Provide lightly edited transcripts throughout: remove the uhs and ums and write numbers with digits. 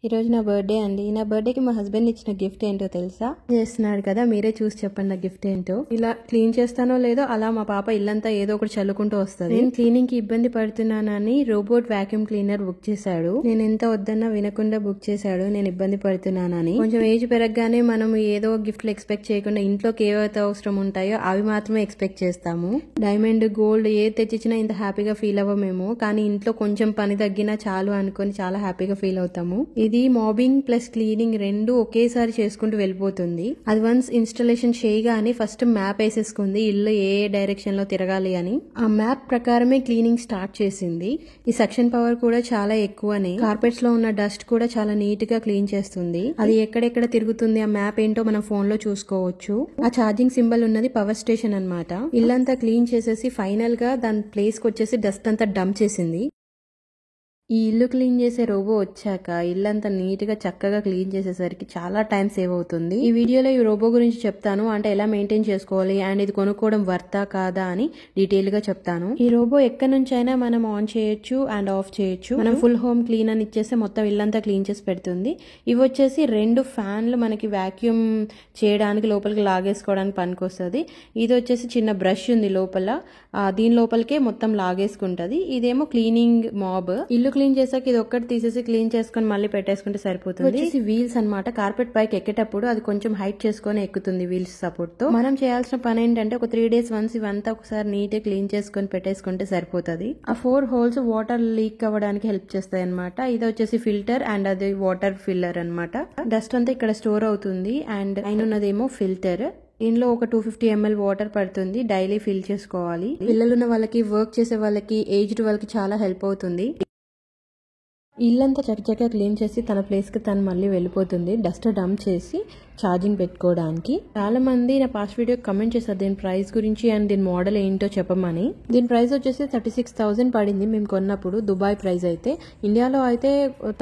ఈ రోజు నా బర్త్డే అండి. నా బర్త్డేకి మా హస్బెండ్ ఇచ్చిన గిఫ్ట్ ఏంటో తెలుసా? చేస్తున్నాడు కదా, మీరే చూసి చెప్పండి నా గిఫ్ట్ ఏంటో. ఇలా క్లీన్ చేస్తానో లేదో అలా మా పాప ఇల్లంతా ఏదో ఒకటి చల్లుకుంటూ వస్తుంది. నేను క్లీనింగ్ కి ఇబ్బంది పడుతున్నానని రోబోట్ వాక్యూమ్ క్లీనర్ బుక్ చేశాడు. నేను ఎంత వద్దన్నా వినకుండా బుక్ చేశాడు, నేను ఇబ్బంది పడుతున్నానని. కొంచెం ఏజ్ పెరగగానే మనం ఏదో గిఫ్ట్లు ఎక్స్పెక్ట్ చేయకుండా ఇంట్లోకి ఏవైతే అవసరం ఉంటాయో అవి మాత్రమే ఎక్స్పెక్ట్ చేస్తాము. డైమండ్, గోల్డ్ ఏ తెచ్చిచ్చినా ఇంత హ్యాపీగా ఫీల్ అవ్వమేమో, కానీ ఇంట్లో కొంచెం పని తగ్గినా చాలు అనుకొని చాలా హ్యాపీగా ఫీల్ అవుతాము. ఇది మాబింగ్ ప్లస్ క్లీనింగ్ రెండు ఒకేసారి చేసుకుంటూ వెళ్ళిపోతుంది. అది వన్స్ ఇన్స్టాలేషన్ చేయగానే ఫస్ట్ మ్యాప్ వేసేసుకుంది, ఇల్లు ఏ డైరెక్షన్ లో తిరగాలి అని. ఆ మ్యాప్ ప్రకారమే క్లీనింగ్ స్టార్ట్ చేసింది. ఈ సక్షన్ పవర్ కూడా చాలా ఎక్కువనే. కార్పెట్స్ లో ఉన్న డస్ట్ కూడా చాలా నీట్ గా క్లీన్ చేస్తుంది. అది ఎక్కడెక్కడ తిరుగుతుంది, ఆ మ్యాప్ ఏంటో మనం ఫోన్ లో చూసుకోవచ్చు. ఆ ఛార్జింగ్ సింబల్ ఉన్నది పవర్ స్టేషన్ అన్నమాట. ఇల్లంతా క్లీన్ చేసేసి ఫైనల్ గా దాని ప్లేస్ కి వచ్చేసి డస్ట్ అంతా డంప్ చేసింది. ఈ ఇల్లు క్లీన్ చేసే రోబో వచ్చాక ఇల్లంతా నీట్ గా చక్కగా క్లీన్ చేసేసరికి చాలా టైం సేవ్ అవుతుంది. ఈ వీడియోలో ఈ రోబో గురించి చెప్తాను, అంటే ఎలా మెయింటైన్ చేసుకోవాలి అండ్ ఇది కొనుక్కోవడం వర్తా కాదా అని డీటెయిల్ గా చెప్తాను. ఈ రోబో ఎక్కడి నుంచి అయినా మనం ఆన్ చేయొచ్చు అండ్ ఆఫ్ చేయొచ్చు. మనం ఫుల్ హోమ్ క్లీన్ అని ఇచ్చేస్తే మొత్తం ఇల్లంతా క్లీన్ చేసి పెడుతుంది. ఇవి వచ్చేసి 2 ఫ్యాన్లు మనకి వాక్యూమ్ చేయడానికి లోపలికి లాగేసుకోవడానికి పనికొస్తుంది. ఇది వచ్చేసి చిన్న బ్రష్ ఉంది లోపల, దీని లోపలికే మొత్తం లాగేసుకుంటది. ఇదేమో క్లీనింగ్ మాబ్. ఇల్లు క్లీన్ చేసాక ఇది ఒక్కటి తీసేసి క్లీన్ చేసుకుని మళ్ళీ పెట్టేసుకుంటే సరిపోతుంది. వచ్చేసి వీల్స్ అన్నమాట. కార్పెట్ పైకి ఎక్కేటప్పుడు అది కొంచెం హైట్ చేసుకుని ఎక్కుతుంది వీల్స్ సపోర్ట్ తో. మనం చేయాల్సిన పని ఏంటంటే ఒక 3 days వన్స్ ఇవంతా ఒకసారి నీట్ గా క్లీన్ చేసుకుని పెట్టేసుకుంటే సరిపోతుంది. ఆ 4 holes వాటర్ లీక్ అవ్వడానికి హెల్ప్ చేస్తాయి అనమాట. ఇది వచ్చేసి ఫిల్టర్ అండ్ అది వాటర్ ఫిల్లర్ అన్నమాట. డస్ట్ అంతా ఇక్కడ స్టోర్ అవుతుంది అండ్ పైన ఉన్నదేమో ఫిల్టర్. ఇందులో ఒక 250 ml వాటర్ పడుతుంది. డైలీ ఫిల్ చేసుకోవాలి. పిల్లలున్న వాళ్ళకి, వర్క్ చేసే వాళ్ళకి, ఏజ్డ్ వాళ్ళకి చాలా హెల్ప్ అవుతుంది. ఇల్లంతా చక్కగా క్లీన్ చేసి తన ప్లేస్ కి తను మళ్ళీ వెళ్ళిపోతుంది. డస్ట్ డంప్ చేసి ఛార్జింగ్ పెట్టుకోవడానికి. చాలా మంది నా పాస్ట్ వీడియో కమెంట్ చేశారు దీని ప్రైస్ గురించి అండ్ దీని మోడల్ ఏంటో చెప్పమని. దీని ప్రైస్ వచ్చేసి 36,000 పడింది మేము కొన్నప్పుడు. దుబాయ్ ప్రైస్ అయితే, ఇండియాలో అయితే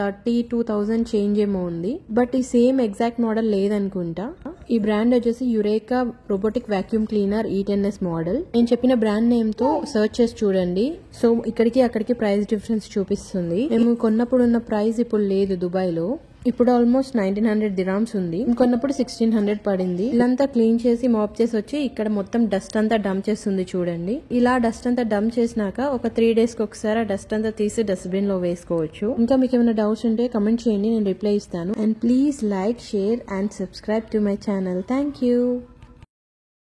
32,000 చేంజ్ ఏమో ఉంది. బట్ ఈ సేమ్ ఎగ్జాక్ట్ మోడల్ లేదనుకుంటా. ఈ బ్రాండ్ వచ్చేసి Eureka robotic vacuum cleaner E10S model. నేను చెప్పిన బ్రాండ్ నేమ్ తో సర్చ్ చేసి చూడండి. సో ఇక్కడికి అక్కడికి ప్రైస్ డిఫరెన్స్ చూపిస్తుంది. మేము కొన్నప్పుడు ఉన్న ప్రైస్ ఇప్పుడు లేదు దుబాయ్ లో. ఇప్పుడు ఆల్మోస్ట్ 1900 dirhams ఉంది. కొన్నప్పుడు 1600 పడింది. ఇలాంతా క్లీన్ చేసి మాప్ చేసి వచ్చి ఇక్కడ మొత్తం డస్ట్ అంతా డంప్ చేస్తుంది చూడండి. ఇలా డస్ట్ అంతా డంప్ చేసినాక ఒక 3 days కి ఒకసారి ఆ డస్ట్ అంతా తీసి డస్ట్బిన్ లో వేసుకోవచ్చు. ఇంకా మీకు ఏమైనా డౌట్స్ ఉంటే కమెంట్ చేయండి, నేను రిప్లై ఇస్తాను. And please like, share and subscribe to my channel. Thank you.